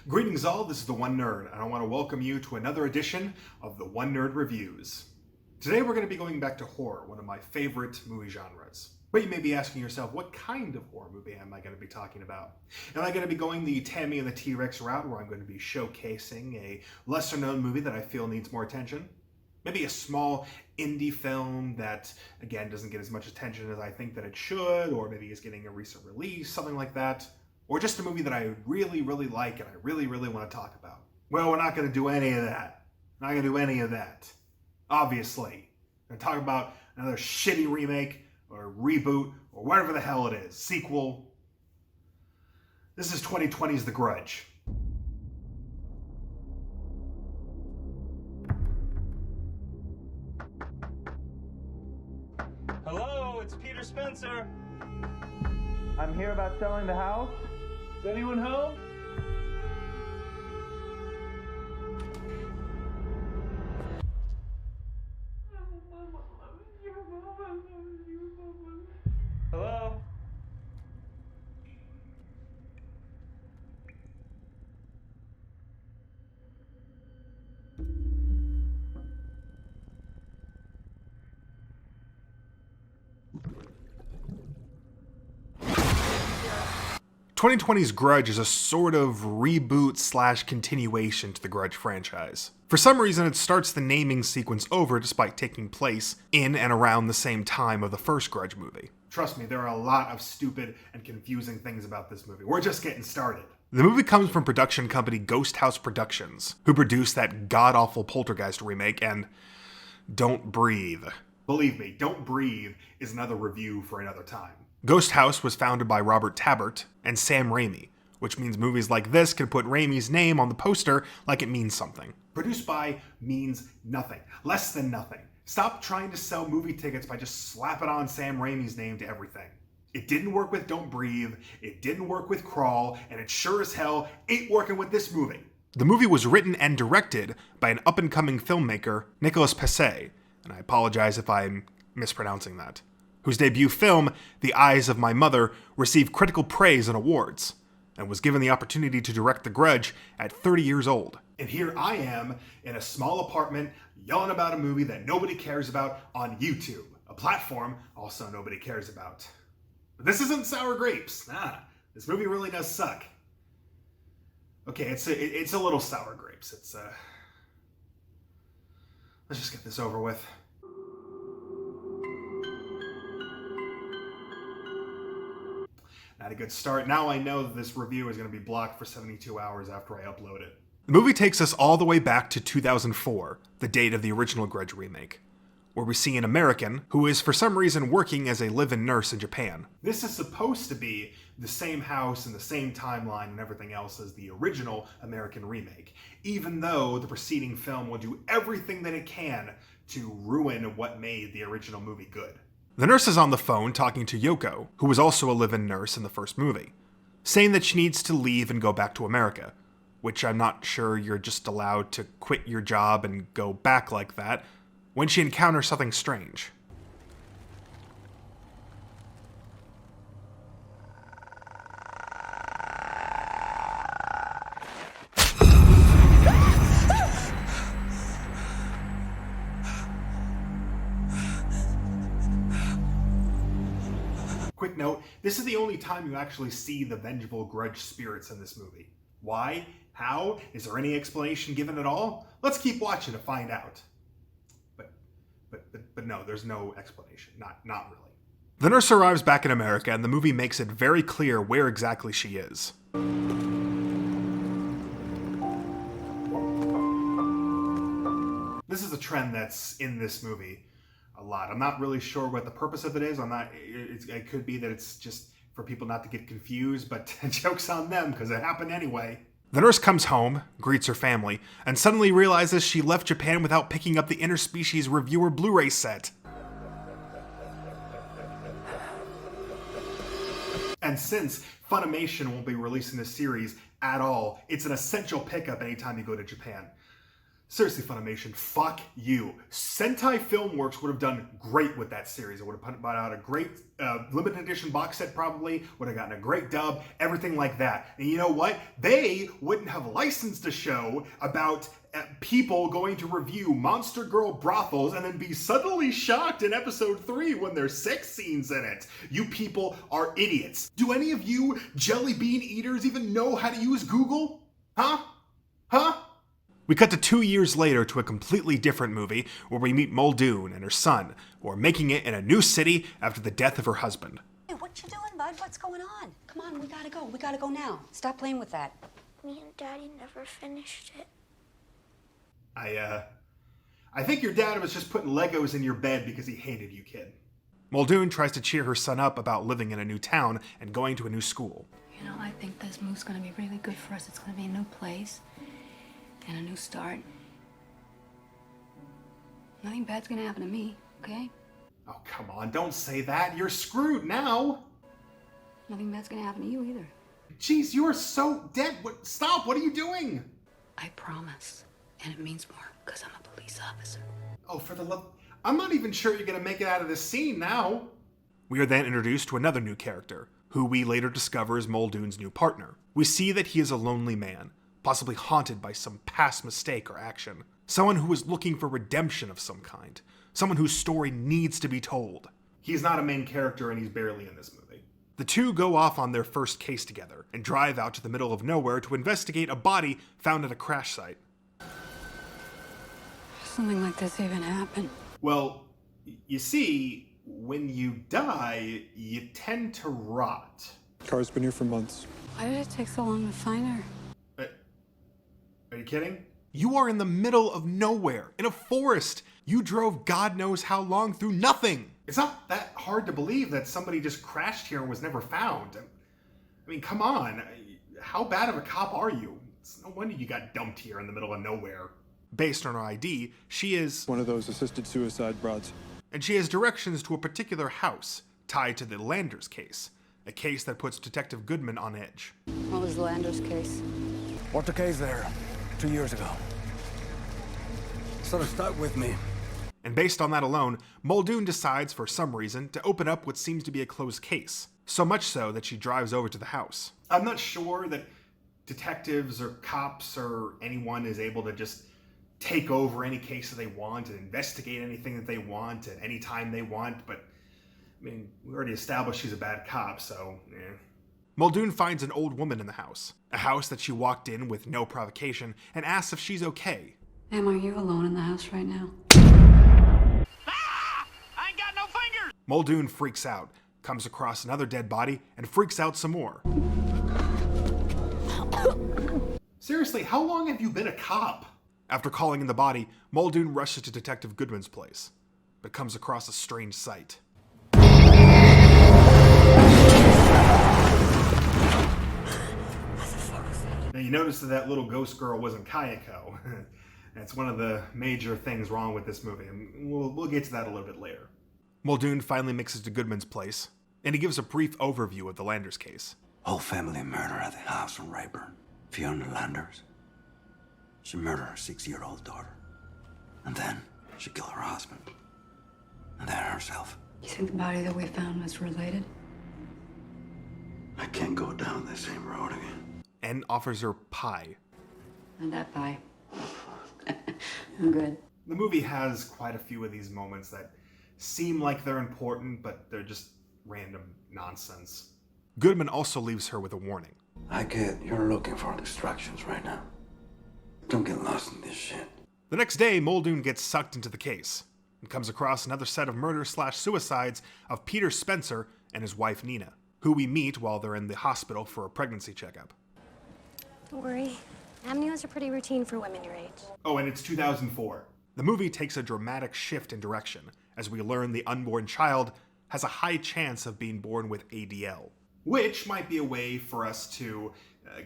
Greetings all, this is the One Nerd, and I want to welcome you to another edition of the One Nerd Reviews. Today we're going to be going back to horror, one of my favorite movie genres. But you may be asking yourself, what kind of horror movie am I going to be talking about? Am I going to be going the Tammy and the T-Rex route, where I'm going to be showcasing a lesser-known movie that I feel needs more attention? Maybe a small indie film that, again, doesn't get as much attention as I think that it should, or maybe is getting a recent release, something like that. Or just a movie that I really like and I really want to talk about. Well, we're not going to do any of that. We're not going to do any of that. Obviously. We're going to talk about another shitty remake or reboot or whatever the hell it is. Sequel. This is 2020's The Grudge. Hello, it's Peter Spencer. I'm here about selling the house. Is anyone home? Hello? 2020's Grudge is a sort of reboot / continuation to the Grudge franchise. For some reason, it starts the naming sequence over despite taking place in and around the same time of the first Grudge movie. Trust me, there are a lot of stupid and confusing things about this movie. We're just getting started. The movie comes from production company Ghost House Productions, who produced that god-awful Poltergeist remake and Don't Breathe. Believe me, Don't Breathe is another review for another time. Ghost House was founded by Robert Tabbert and Sam Raimi, which means movies like this can put Raimi's name on the poster like it means something. Produced by means nothing. Less than nothing. Stop trying to sell movie tickets by just slapping on Sam Raimi's name to everything. It didn't work with Don't Breathe, it didn't work with Crawl, and it sure as hell ain't working with this movie. The movie was written and directed by an up-and-coming filmmaker, Nicolas Pesce, and I apologize if I'm mispronouncing that, whose debut film, The Eyes of My Mother, received critical praise and awards, and was given the opportunity to direct The Grudge at 30 years old. And here I am, in a small apartment, yelling about a movie that nobody cares about on YouTube, a platform also nobody cares about. But this isn't sour grapes. This movie really does suck. Okay, it's a little sour grapes. Let's just get this over with. Not a good start. Now I know that this review is going to be blocked for 72 hours after I upload it. The movie takes us all the way back to 2004, the date of the original Grudge remake, where we see an American who is for some reason working as a live-in nurse in Japan. This is supposed to be the same house and the same timeline and everything else as the original American remake, even though the preceding film will do everything that it can to ruin what made the original movie good. The nurse is on the phone talking to Yoko, who was also a live-in nurse in the first movie, saying that she needs to leave and go back to America, which I'm not sure you're just allowed to quit your job and go back like that, when she encounters something strange. Quick note, this is the only time you actually see the vengeful Grudge spirits in this movie. Why? How? Is there any explanation given at all? Let's keep watching to find out. But no, there's no explanation. Not really. The nurse arrives back in America, and the movie makes it very clear where exactly she is. This is a trend that's in this movie a lot. I'm not really sure what the purpose of it is. It could be that it's just for people not to get confused, but joke's on them because it happened anyway. The nurse comes home, greets her family, and suddenly realizes she left Japan without picking up the Interspecies Reviewer Blu-ray set. And since Funimation won't be releasing this series at all, it's an essential pickup anytime you go to Japan. Seriously, Funimation, fuck you. Sentai Filmworks would have done great with that series. It would have put out a great limited edition box set probably, would have gotten a great dub, everything like that. And you know what? They wouldn't have licensed a show about people going to review Monster Girl brothels and then be suddenly shocked in episode 3 when there's sex scenes in it. You people are idiots. Do any of you jelly bean eaters even know how to use Google? Huh? We cut to 2 years later to a completely different movie where we meet Muldoon and her son, who are making it in a new city after the death of her husband. Hey, what you doing, bud? What's going on? Come on, we gotta go. We gotta go now. Stop playing with that. Me and Daddy never finished it. I think your dad was just putting Legos in your bed because he hated you, kid. Muldoon tries to cheer her son up about living in a new town and going to a new school. You know, I think this move's gonna be really good for us. It's gonna be a new place and a new start. Nothing bad's gonna happen to me, okay? Oh, come on, don't say that. You're screwed now. Nothing bad's gonna happen to you either. Jeez, you are so dead. Stop, what are you doing? I promise. And it means more, because I'm a police officer. Oh, for the love... I'm not even sure you're gonna make it out of this scene now. We are then introduced to another new character, who we later discover is Muldoon's new partner. We see that he is a lonely man, possibly haunted by some past mistake or action. Someone who is looking for redemption of some kind. Someone whose story needs to be told. He's not a main character and he's barely in this movie. The two go off on their first case together and drive out to the middle of nowhere to investigate a body found at a crash site. Something like this even happened. Well, you see, when you die, you tend to rot. Car's been here for months. Why did it take so long to find her? Are you kidding? You are in the middle of nowhere, in a forest. You drove God knows how long through nothing. It's not that hard to believe that somebody just crashed here and was never found. I mean, come on. How bad of a cop are you? It's no wonder you got dumped here in the middle of nowhere. Based on her ID, she is One of those assisted suicide broads. and she has directions to a particular house tied to the Landers case, a case that puts Detective Goodman on edge. What was the Landers case? What the case there 2 years ago. Sort of stuck with me. And based on that alone, Muldoon decides for some reason to open up what seems to be a closed case, so much so that she drives over to the house. I'm not sure that detectives or cops or anyone is able to just take over any case that they want and investigate anything that they want at any time they want, but I mean, we already established she's a bad cop, so eh. Muldoon finds an old woman in the house, a house that she walked in with no provocation, and asks if she's okay. Ma'am, are you alone in the house right now? I ain't got no fingers! Muldoon freaks out, comes across another dead body, and freaks out some more. Seriously, how long have you been a cop? After calling in the body, Muldoon rushes to Detective Goodman's place, but comes across a strange sight. Now you notice that little ghost girl wasn't Kayako. That's one of the major things wrong with this movie, and we'll get to that a little bit later. Muldoon finally makes it to Goodman's place, and he gives a brief overview of the Landers case. Whole family murder at the house in Rayburn. Fiona Landers. She murdered her 6-year-old daughter. And then she killed her husband. And then herself. You think the body that we found was related? I can't go down the same road again. And offers her pie. Not that pie. I'm good. The movie has quite a few of these moments that seem like they're important, but they're just random nonsense. Goodman also leaves her with a warning. I get you're looking for distractions right now. Don't get lost in this shit. The next day, Muldoon gets sucked into the case and comes across another set of murder/suicides of Peter Spencer and his wife Nina, who we meet while they're in the hospital for a pregnancy checkup. Don't worry. Amnios are pretty routine for women your age. Oh, and it's 2004. The movie takes a dramatic shift in direction as we learn the unborn child has a high chance of being born with ADL, which might be a way for us to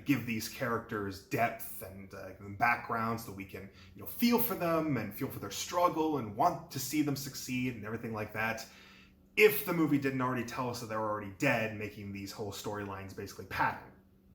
give these characters depth and background so that we can feel for them and feel for their struggle and want to see them succeed and everything like that. If the movie didn't already tell us that they're already dead, making these whole storylines basically pattern.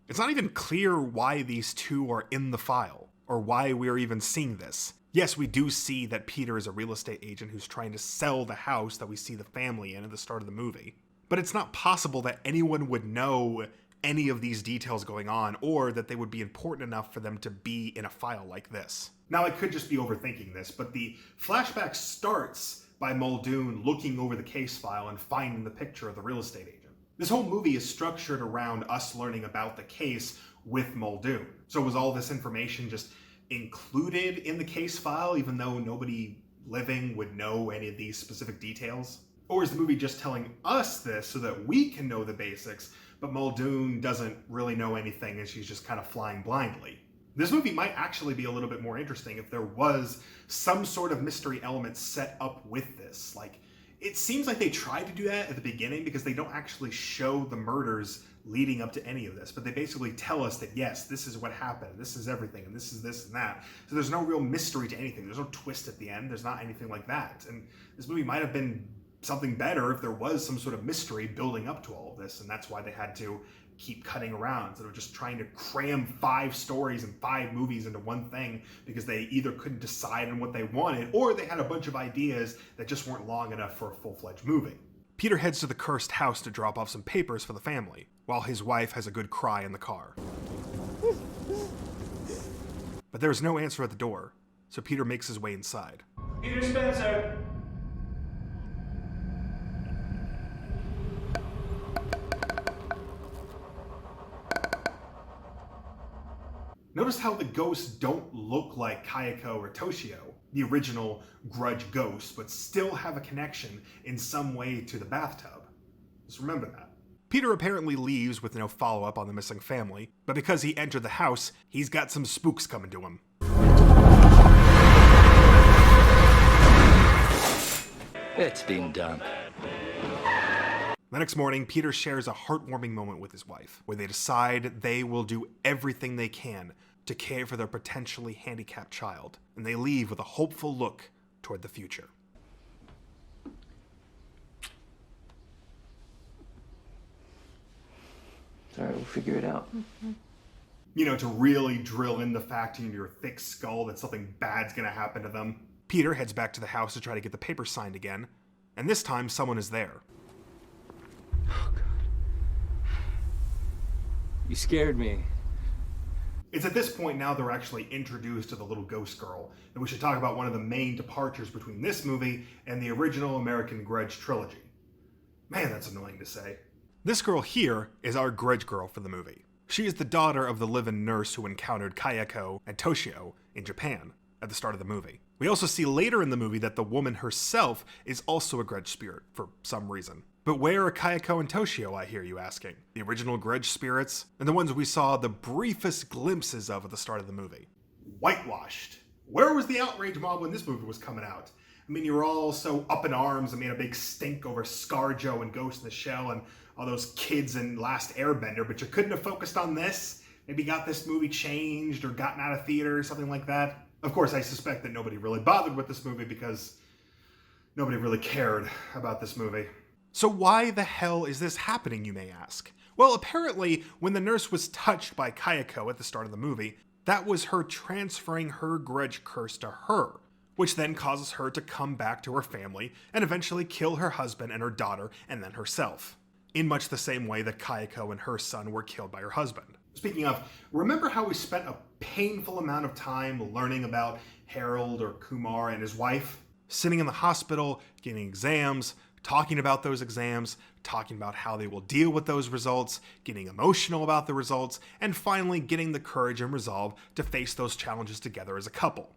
It's not even clear why these two are in the file, or why we're even seeing this. Yes, we do see that Peter is a real estate agent who's trying to sell the house that we see the family in at the start of the movie. But it's not possible that anyone would know any of these details going on, or that they would be important enough for them to be in a file like this. Now, I could just be overthinking this, but the flashback starts by Muldoon looking over the case file and finding the picture of the real estate agent. This whole movie is structured around us learning about the case with Muldoon. So was all this information just included in the case file, even though nobody living would know any of these specific details? Or is the movie just telling us this so that we can know the basics, but Muldoon doesn't really know anything and she's just kind of flying blindly? This movie might actually be a little bit more interesting if there was some sort of mystery element set up with this. Like, it seems like they tried to do that at the beginning because they don't actually show the murders leading up to any of this, but they basically tell us that yes, this is what happened, this is everything, and this is this and that. So there's no real mystery to anything. There's no twist at the end. There's not anything like that. And this movie might have been something better if there was some sort of mystery building up to all of this, and that's why they had to keep cutting around instead of just trying to cram 5 stories and 5 movies into one thing, because they either couldn't decide on what they wanted or they had a bunch of ideas that just weren't long enough for a full-fledged movie. Peter heads to the cursed house to drop off some papers for the family, while his wife has a good cry in the car. But there's no answer at the door, so Peter makes his way inside. Peter Spencer. Notice how the ghosts don't look like Kayako or Toshio, the original Grudge ghosts, but still have a connection in some way to the bathtub. Just remember that. Peter apparently leaves with no follow-up on the missing family, but because he entered the house, he's got some spooks coming to him. It's been done. The next morning, Peter shares a heartwarming moment with his wife, where they decide they will do everything they can to care for their potentially handicapped child, and they leave with a hopeful look toward the future. All right, we'll figure it out. You know, to really drill in the fact into your thick skull that something bad's gonna happen to them. Peter heads back to the house to try to get the paper signed again, and this time someone is there. Oh, God. You scared me. It's at this point now they're actually introduced to the little ghost girl, and we should talk about one of the main departures between this movie and the original American Grudge trilogy. Man, that's annoying to say. This girl here is our Grudge girl for the movie. She is the daughter of the live-in nurse who encountered Kayako and Toshio in Japan at the start of the movie. We also see later in the movie that the woman herself is also a Grudge spirit for some reason. But where are Kayako and Toshio, I hear you asking? The original Grudge spirits, and the ones we saw the briefest glimpses of at the start of the movie. Whitewashed. Where was the outrage mob when this movie was coming out? I mean, you were all so up in arms and made a big stink over ScarJo and Ghost in the Shell and all those kids in Last Airbender, but you couldn't have focused on this? Maybe got this movie changed or gotten out of theater or something like that? Of course, I suspect that nobody really bothered with this movie because nobody really cared about this movie. So why the hell is this happening, you may ask? Well, apparently, when the nurse was touched by Kayako at the start of the movie, that was her transferring her Grudge curse to her, which then causes her to come back to her family and eventually kill her husband and her daughter and then herself, in much the same way that Kayako and her son were killed by her husband. Speaking of, remember how we spent a painful amount of time learning about Harold or Kumar and his wife? Sitting in the hospital, getting exams, talking about those exams, talking about how they will deal with those results, getting emotional about the results, and finally getting the courage and resolve to face those challenges together as a couple.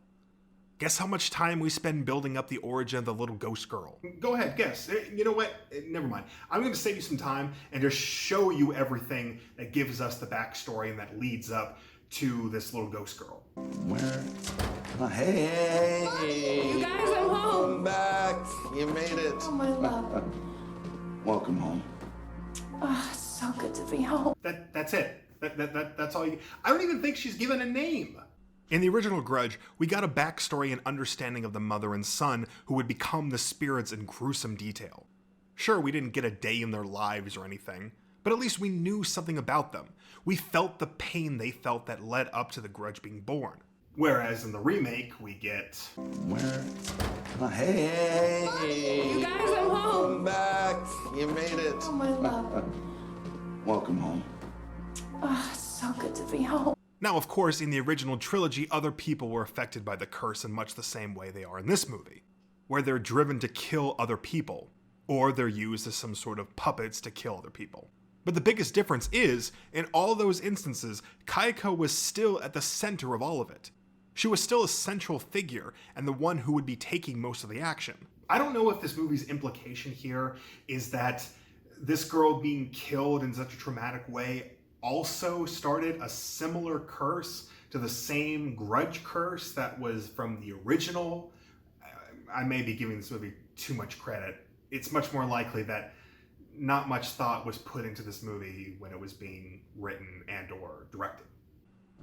Guess how much time we spend building up the origin of the little ghost girl? Go ahead, guess. You know what? Never mind. I'm going to save you some time and just show you everything that gives us the backstory and that leads up to this little ghost girl. Where? Oh, hey! You guys, I'm home. Welcome back. You made it. Oh, my love. Welcome home. Oh, it's so good to be home. That's it. That's all you... I don't even think she's given a name. In the original Grudge, we got a backstory and understanding of the mother and son who would become the spirits in gruesome detail. Sure, we didn't get a day in their lives or anything, but at least we knew something about them. We felt the pain they felt that led up to the Grudge being born. Whereas in the remake, we get... Where? Oh, hey! You guys, I'm home. Welcome back. You made it. Oh, my love. Welcome home. Oh, it's so good to be home. Now, of course, in the original trilogy, other people were affected by the curse in much the same way they are in this movie, where they're driven to kill other people, or they're used as some sort of puppets to kill other people. But the biggest difference is, in all those instances, Kayako was still at the center of all of it. She was still a central figure, and the one who would be taking most of the action. I don't know if this movie's implication here is that this girl being killed in such a traumatic way also started a similar curse to the same Grudge curse that was from the original. I may be giving this movie too much credit. It's much more likely that not much thought was put into this movie when it was being written and or directed.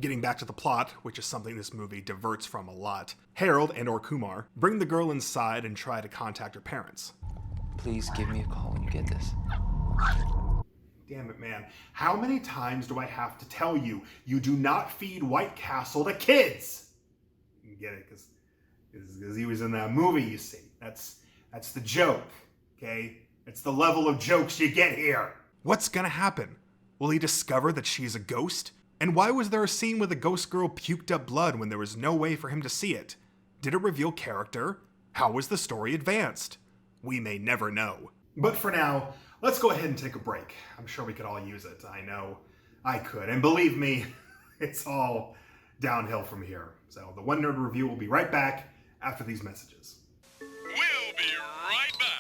Getting back to the plot, which is something this movie diverts from a lot, Harold and or Kumar bring the girl inside and try to contact her parents. Please give me a call when you get this. Damn it, man. How many times do I have to tell you, you do not feed White Castle to kids? You get it, because he was in that movie, you see. That's the joke, okay? It's the level of jokes you get here. What's gonna happen? Will he discover that she's a ghost? And why was there a scene where the ghost girl puked up blood when there was no way for him to see it? Did it reveal character? How was the story advanced? We may never know. But for now, let's go ahead and take a break. I'm sure we could all use it. I know I could. And believe me, it's all downhill from here. So the One Nerd Review will be right back after these messages. We'll be right back.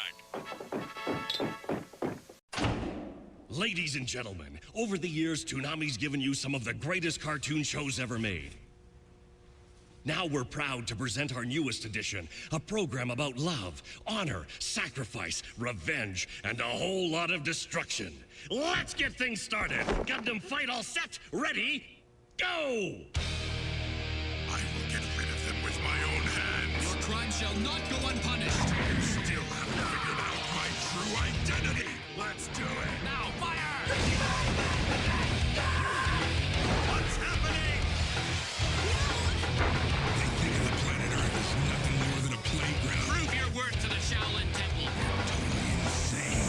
Ladies and gentlemen, over the years, Toonami's given you some of the greatest cartoon shows ever made. Now we're proud to present our newest edition, a program about love, honor, sacrifice, revenge, and a whole lot of destruction. Let's get things started. Gundam Fight all set, ready, go! I will get rid of them with my own hands. Your crime shall not go unpunished. You still haven't figured out my true identity. Let's do it. Now, fire! What's happening? They think the planet Earth is nothing more than a playground. Prove your worth to the Shaolin Temple. Totally insane.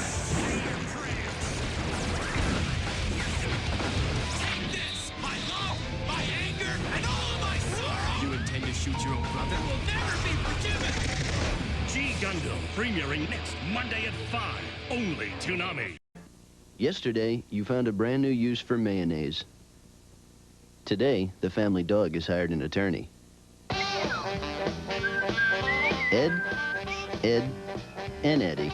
Take this! My love, my anger, and all of my sorrow! You intend to shoot your own brother? You will never be forgiven! G Gundam, premiering next Monday at 5. Only Toonami. Yesterday, you found a brand new use for mayonnaise. Today, the family dog has hired an attorney. Ed, and Eddie.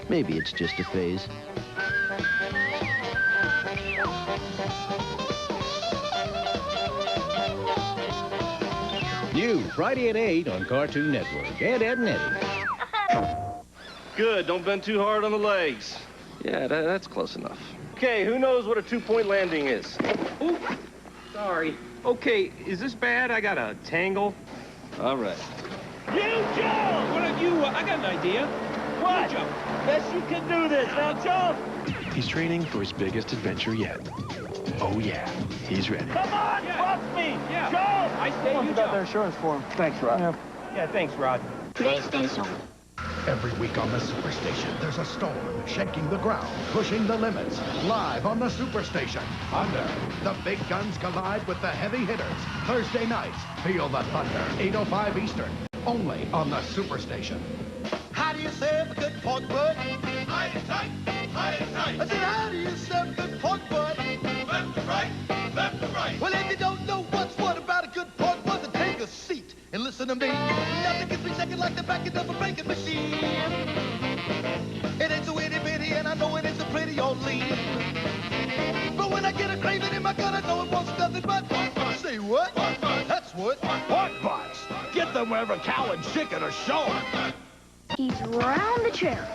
Maybe it's just a phase. New Friday at 8 on Cartoon Network. Ed, and Eddie. Good, don't bend too hard on the legs. Yeah, that's close enough. Okay, who knows what a two-point landing is? Ooh, sorry. Okay, is this bad? I got a tangle. All right. You jump! What are you? I got an idea. What? You jump. Yes, you can do this. Now jump! He's training for his biggest adventure yet. Oh yeah, he's ready. Come on, bust me! Yeah. Jump! I say you About their jump. insurance form. Thanks, Rod. Yeah, thanks, Rod. PlayStation. Every week on the Superstation, there's a storm shaking the ground, pushing the limits. Live on the Superstation, Thunder. The big guns collide with the heavy hitters. Thursday nights, feel the thunder. 8:05 Eastern, only on the Superstation. How do you serve a good pork butt? Hide it tight, hide it tight. I said, how do you serve a good pork butt? Left to right, left to right. Well, if you don't know what's what about a good pork butt, then take a seat and listen to me. Nothing gets me second like the back end of a breaking machine. It ain't so itty bitty, and I know it isn't pretty or lean. But when I get a craving in my gut, I know it wants nothing but pork butt. Say what? Pork butt. That's what. Pork butts. Get them wherever cow and chicken are shown. He's round the chair,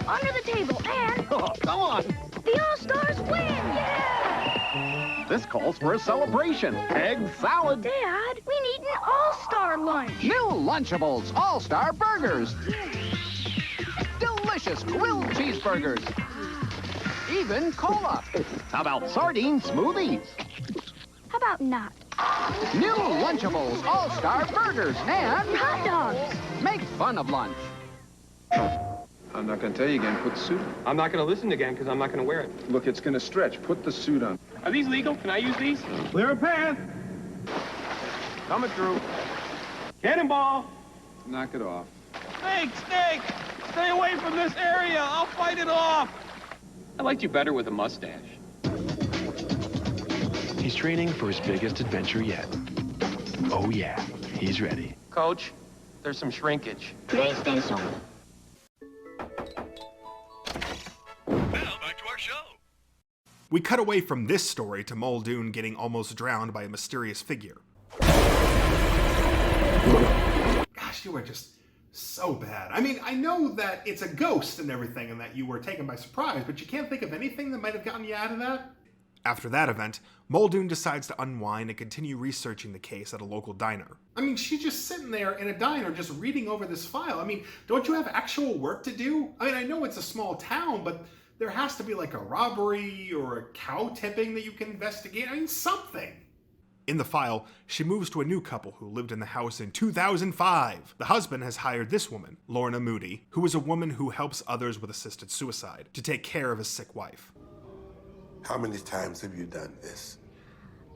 under the table, and Oh, come on. the All-Stars win! Yeah! This calls for a celebration. Egg salad. Dad, we need an All-Star lunch. New Lunchables All-Star Burgers. Delicious grilled cheeseburgers. even cola. How about sardine smoothies? How about not? New Lunchables, All-Star Burgers, and Hot dogs. make fun of lunch. I'm not going to tell you again. Put the suit on. I'm not going to listen again because I'm not going to wear it. Look, it's going to stretch. Put the suit on. Are these legal? Can I use these? Clear a path. Coming through. Cannonball! Knock it off. Snake, snake! Stay away from this area. I'll fight it off. I liked you better with a mustache. He's training for his biggest adventure yet. Oh yeah, he's ready. Coach, there's some shrinkage. PlayStation. Now back to our show. We cut away from this story to Muldoon getting almost drowned by a mysterious figure. Gosh, you are just so bad. I mean, I know that it's a ghost and everything and that you were taken by surprise, but you can't think of anything that might have gotten you out of that? After that event, Muldoon decides to unwind and continue researching the case at a local diner. I mean, she's just sitting there in a diner just reading over this file. I mean, don't you have actual work to do? I mean, I know it's a small town, but there has to be like a robbery or a cow tipping that you can investigate. I mean, something. In the file, she moves to a new couple who lived in the house in 2005. The husband has hired this woman, Lorna Moody, who is a woman who helps others with assisted suicide, to take care of his sick wife. How many times have you done this?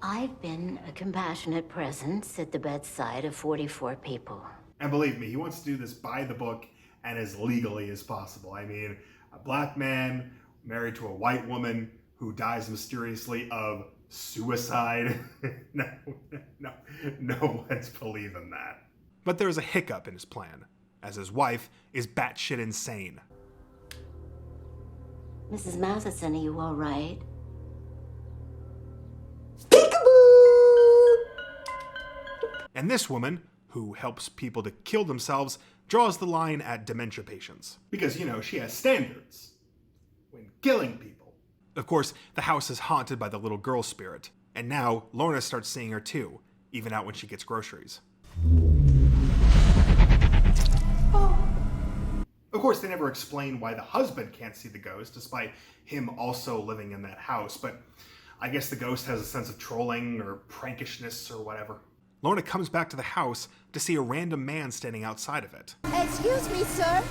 I've been a compassionate presence at the bedside of 44 people. And believe me, he wants to do this by the book and as legally as possible. I mean, a black man married to a white woman who dies mysteriously of suicide. No one's believing that. But there's a hiccup in his plan, as his wife is batshit insane. Mrs. Matheson, are you all right? And this woman, who helps people to kill themselves, draws the line at dementia patients. Because, you know, she has standards when killing people. Of course, the house is haunted by the little girl spirit, and now Lorna starts seeing her too, even out when she gets groceries. Of course, they never explain why the husband can't see the ghost, despite him also living in that house, but I guess the ghost has a sense of trolling or prankishness or whatever. Lorna comes back to the house to see a random man standing outside of it. Excuse me, sir.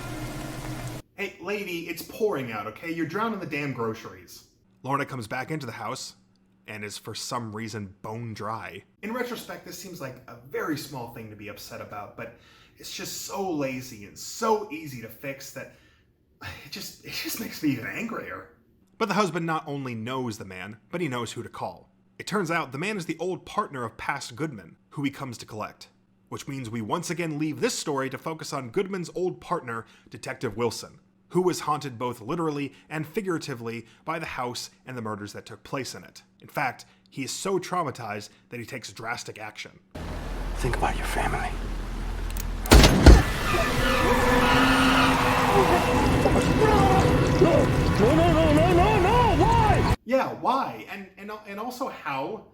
Hey, lady, it's pouring out, okay? You're drowning the damn groceries. Lorna comes back into the house and is for some reason bone dry. In retrospect, this seems like a very small thing to be upset about, but it's just so lazy and so easy to fix that it just makes me even angrier. But the husband not only knows the man, but he knows who to call. It turns out the man is the old partner of past Goodman, who he comes to collect. Which means we once again leave this story to focus on Goodman's old partner, Detective Wilson, who was haunted both literally and figuratively by the house and the murders that took place in it. In fact, he is so traumatized that he takes drastic action. Think about your family. No, why? Yeah, why? And also how?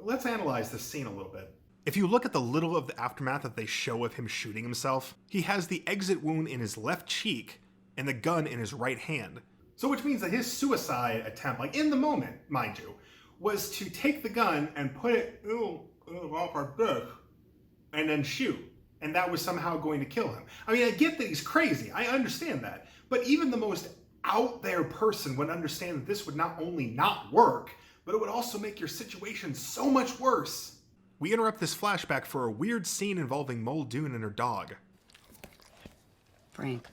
Let's analyze this scene a little bit. If you look at the little of the aftermath that they show of him shooting himself, he has the exit wound in his left cheek and the gun in his right hand. So which means that his suicide attempt, like in the moment, mind you, was to take the gun and put it off our dick and then shoot. And that was somehow going to kill him. I mean, I get that he's crazy. I understand that. But even the most out there person would understand that this would not only not work, but it would also make your situation so much worse. We interrupt this flashback for a weird scene involving Muldoon and her dog. Frank.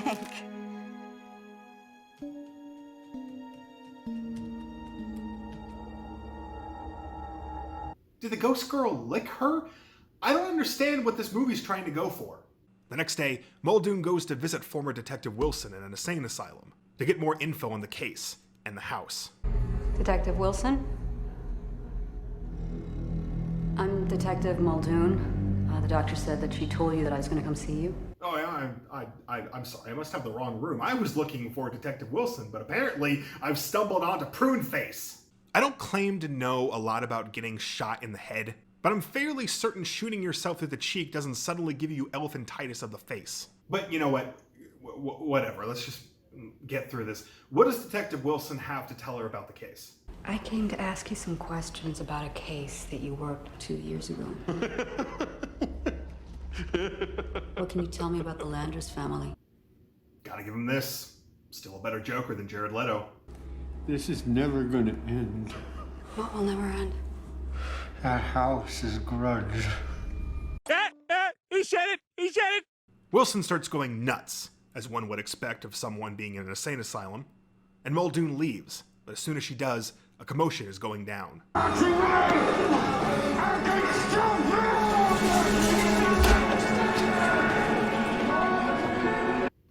Frank. Did the ghost girl lick her? I don't understand what this movie's trying to go for. The next day, Muldoon goes to visit former Detective Wilson in an insane asylum to get more info on the case and the house. Detective Wilson? I'm Detective Muldoon. The doctor said that she told you that I was going to come see you. Oh, yeah, I'm sorry. I must have the wrong room. I was looking for Detective Wilson, but apparently I've stumbled onto Prune Face. I don't claim to know a lot about getting shot in the head, but I'm fairly certain shooting yourself through the cheek doesn't suddenly give you elephantitis of the face. But you know what? Whatever, let's just get through this. What does Detective Wilson have to tell her about the case? I came to ask you some questions about a case that you worked 2 years ago. What can you tell me about the Landers family? Gotta give him this. Still a better Joker than Jared Leto. This is never gonna end. What will never end? That house is Grudge. He said it! He said it! Wilson starts going nuts, as one would expect of someone being in an insane asylum, and Muldoon leaves, but as soon as she does, a commotion is going down.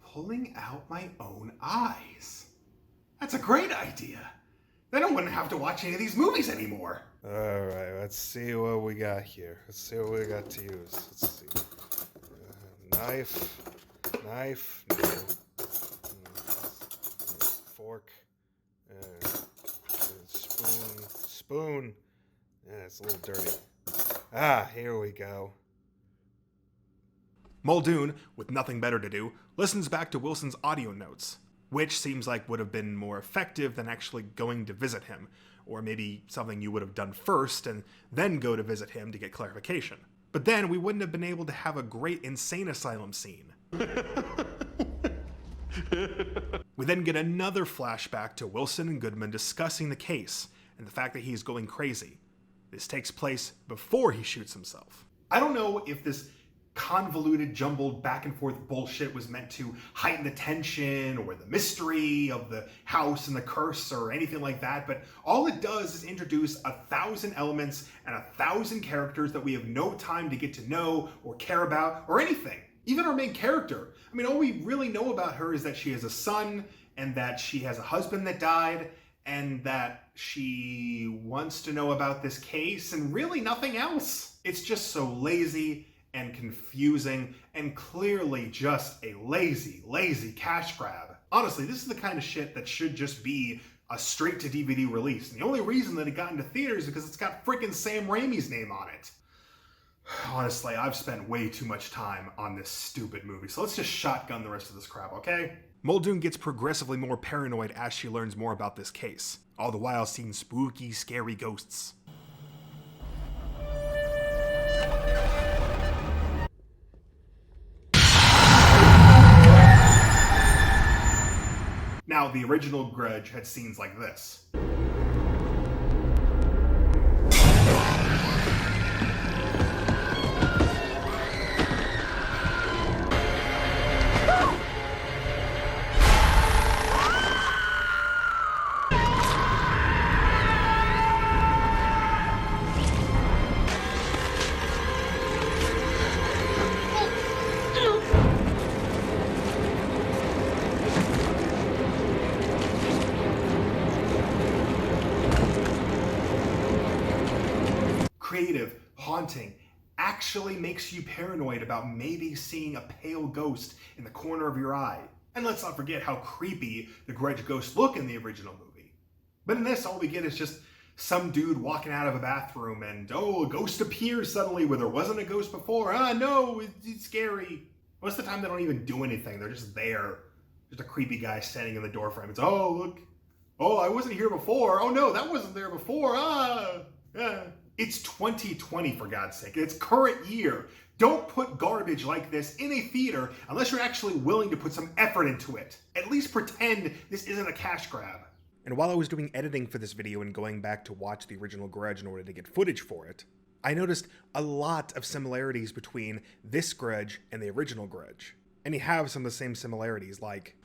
Pulling out my own eyes. That's a great idea. Then I wouldn't have to watch any of these movies anymore. Alright, let's see what we got here. Let's see what we got to use. Let's see. Knife. No. Fork. Spoon. Yeah, it's a little dirty. Here we go. Muldoon, with nothing better to do, listens back to Wilson's audio notes, which seems like would have been more effective than actually going to visit him, or maybe something you would have done first and then go to visit him to get clarification. But then we wouldn't have been able to have a great insane asylum scene. We then get another flashback to Wilson and Goodman discussing the case and the fact that he's going crazy. This takes place before he shoots himself. I don't know if this convoluted, jumbled, back and forth bullshit was meant to heighten the tension or the mystery of the house and the curse or anything like that, but all it does is introduce 1,000 elements and 1,000 characters that we have no time to get to know or care about or anything. Even our main character. I mean, all we really know about her is that she has a son and that she has a husband that died and that she wants to know about this case and really nothing else. It's just so lazy and confusing, and clearly just a lazy cash grab. Honestly, this is the kind of shit that should just be a straight-to-DVD release. And the only reason that it got into theaters is because it's got freaking Sam Raimi's name on it. Honestly, I've spent way too much time on this stupid movie, so let's just shotgun the rest of this crap, okay? Muldoon gets progressively more paranoid as she learns more about this case, all the while seeing spooky, scary ghosts. Now, the original Grudge had scenes like this. Creative, haunting, actually makes you paranoid about maybe seeing a pale ghost in the corner of your eye. And let's not forget how creepy the Grudge ghosts look in the original movie. But in this, all we get is just some dude walking out of a bathroom and, oh, a ghost appears suddenly where there wasn't a ghost before. No, it's scary. Most of the time they don't even do anything. They're just there. Just a creepy guy standing in the doorframe. It's, oh, look. Oh, I wasn't here before. Oh, no, that wasn't there before. It's 2020, for God's sake. It's current year. Don't put garbage like this in a theater unless you're actually willing to put some effort into it. At least pretend this isn't a cash grab. And while I was doing editing for this video and going back to watch the original Grudge in order to get footage for it, I noticed a lot of similarities between this Grudge and the original Grudge. And you have some of the same similarities, like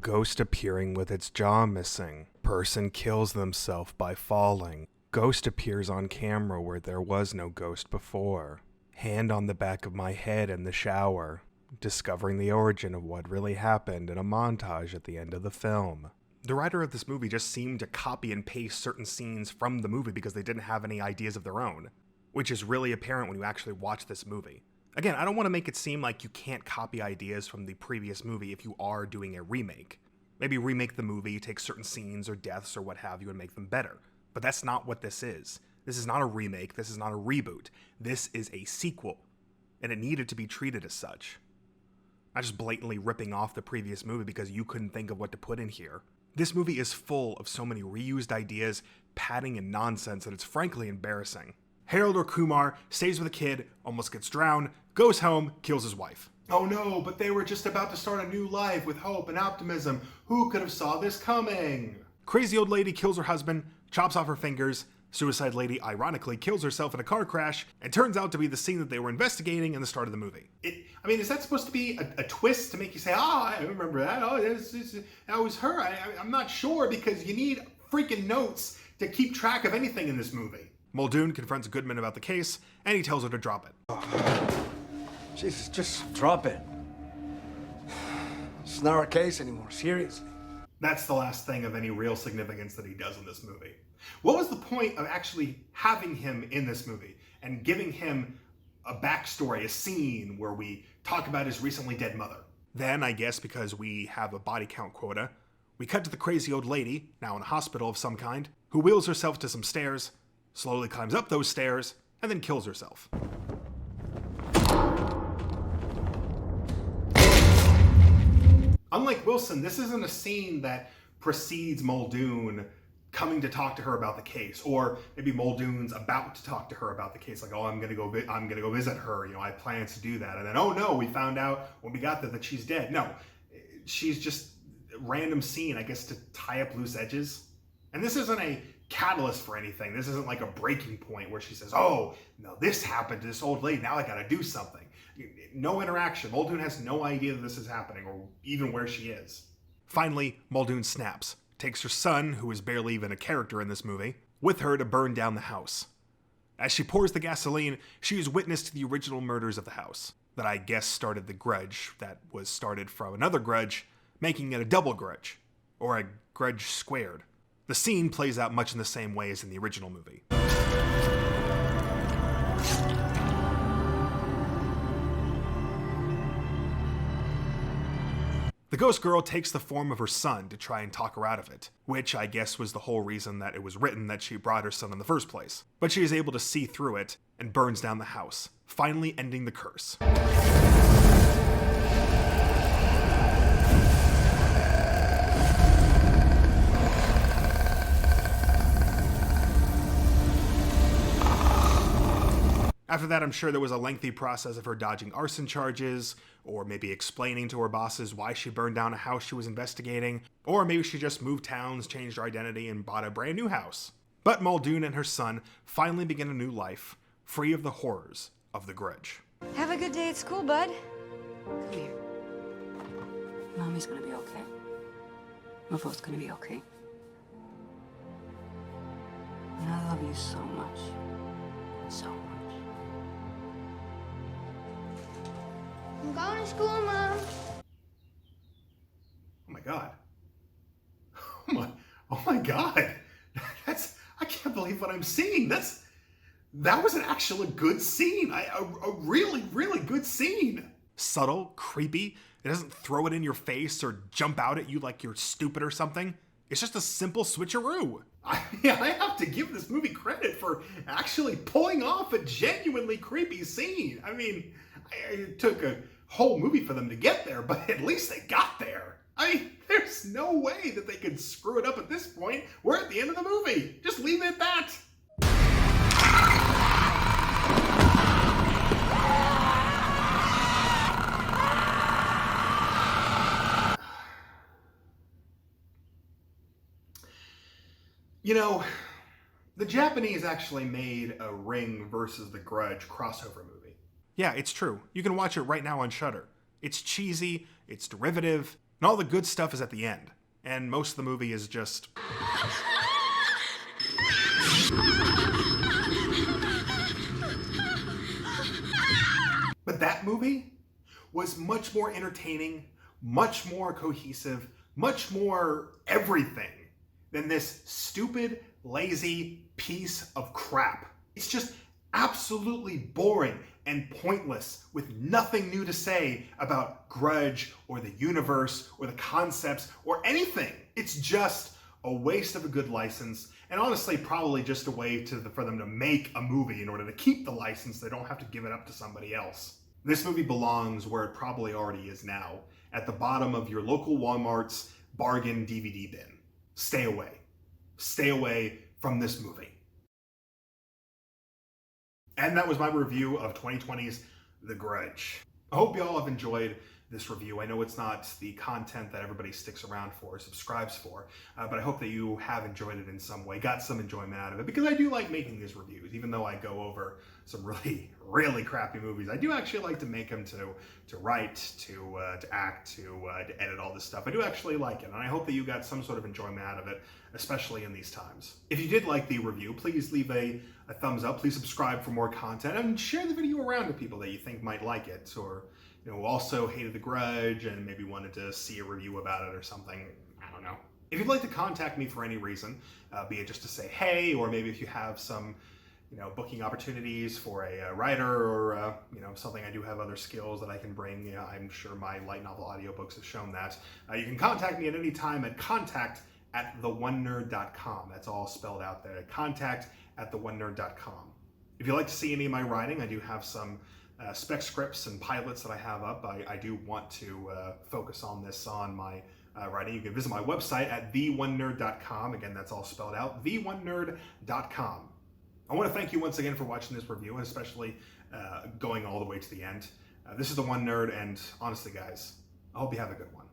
ghost appearing with its jaw missing, person kills themselves by falling, ghost appears on camera where there was no ghost before, hand on the back of my head in the shower, discovering the origin of what really happened in a montage at the end of the film. The writer of this movie just seemed to copy and paste certain scenes from the movie because they didn't have any ideas of their own, which is really apparent when you actually watch this movie. Again, I don't want to make it seem like you can't copy ideas from the previous movie if you are doing a remake. Maybe remake the movie, take certain scenes or deaths or what have you and make them better. But that's not what this is. This is not a remake. This is not a reboot. This is a sequel. And it needed to be treated as such. Not just blatantly ripping off the previous movie because you couldn't think of what to put in here. This movie is full of so many reused ideas, padding, and nonsense that it's frankly embarrassing. Harold or Kumar stays with a kid, almost gets drowned, goes home, kills his wife. Oh no, but they were just about to start a new life with hope and optimism. Who could have saw this coming? Crazy old lady kills her husband, chops off her fingers. Suicide lady ironically kills herself in a car crash and turns out to be the scene that they were investigating in the start of the movie. Is that supposed to be a twist to make you say, oh, I remember that. Oh, that was her. I'm not sure, because you need freaking notes to keep track of anything in this movie. Muldoon confronts Goodman about the case and he tells her to drop it. Jesus, just drop it. It's not our case anymore, seriously. That's the last thing of any real significance that he does in this movie. What was the point of actually having him in this movie and giving him a backstory, a scene where we talk about his recently dead mother? Then, I guess because we have a body count quota, we cut to the crazy old lady, now in a hospital of some kind, who wheels herself to some stairs, slowly climbs up those stairs, and then kills herself. Unlike Wilson, this isn't a scene that precedes Muldoon coming to talk to her about the case, or maybe Muldoon's about to talk to her about the case, like, oh, I'm gonna go visit her, I have plans to do that, and then, oh no, we found out when we got there that she's dead. No, she's just a random scene, I guess, to tie up loose edges. And this isn't a catalyst for anything. This isn't like a breaking point where she says, oh, no, this happened to this old lady, now I gotta do something. No interaction. Muldoon has no idea that this is happening, or even where she is. Finally, Muldoon snaps, takes her son, who is barely even a character in this movie, with her to burn down the house. As she pours the gasoline, she is witness to the original murders of the house, that I guess started the grudge, that was started from another grudge, making it a double grudge, or a grudge squared. The scene plays out much in the same way as in the original movie. The ghost girl takes the form of her son to try and talk her out of it, which I guess was the whole reason that it was written that she brought her son in the first place. But she is able to see through it and burns down the house, finally ending the curse. After that, I'm sure there was a lengthy process of her dodging arson charges, or maybe explaining to her bosses why she burned down a house she was investigating, or maybe she just moved towns, changed her identity, and bought a brand new house. But Muldoon and her son finally begin a new life, free of the horrors of the grudge. Have a good day at school, bud. Come here. Mommy's gonna be okay. We're both gonna be okay. And I love you so much. So much. I'm going to school, Mom. Oh my god. Oh my god. I can't believe what I'm seeing. That was an actually good scene. A really, really good scene. Subtle, creepy. It doesn't throw it in your face or jump out at you like you're stupid or something. It's just a simple switcheroo. I have to give this movie credit for actually pulling off a genuinely creepy scene. It took a whole movie for them to get there, but at least they got there. There's no way that they could screw it up at this point. We're at the end of the movie. Just leave it at that. The Japanese actually made a Ring versus the Grudge crossover movie. Yeah, it's true. You can watch it right now on Shudder. It's cheesy, it's derivative, and all the good stuff is at the end. And most of the movie is just... But that movie was much more entertaining, much more cohesive, much more everything than this stupid, lazy piece of crap. It's just absolutely boring and pointless, with nothing new to say about Grudge or the universe or the concepts or anything. It's just a waste of a good license and honestly probably just a way for them to make a movie in order to keep the license. They don't have to give it up to somebody else. This movie belongs where it probably already is now, at the bottom of your local Walmart's bargain DVD bin. Stay away. Stay away from this movie. And that was my review of 2020's The Grudge. I hope y'all have enjoyed this review. I know it's not the content that everybody sticks around for, subscribes for, but I hope that you have enjoyed it in some way, got some enjoyment out of it, because I do like making these reviews. Even though I go over some really, really crappy movies, I do actually like to make them, to write, to act, to edit all this stuff. I do actually like it, and I hope that you got some sort of enjoyment out of it, especially in these times. If you did like the review, please leave a thumbs up, please subscribe for more content, and share the video around to people that you think might like it, or also hated The Grudge and maybe wanted to see a review about it or something. I don't know. If you'd like to contact me for any reason, be it just to say hey, or maybe if you have some, booking opportunities for a writer, or something, I do have other skills that I can bring. I'm sure my light novel audiobooks have shown that. You can contact me at any time at contact@theonenerd.com. That's all spelled out there. Contact@theonenerd.com. If you'd like to see any of my writing, I do have some spec scripts and pilots that I have up. I do want to focus on this on my writing. You can visit my website at theonenerd.com. Again, that's all spelled out, theonenerd.com. I want to thank you once again for watching this review, and especially going all the way to the end. This is The One Nerd, and honestly, guys, I hope you have a good one.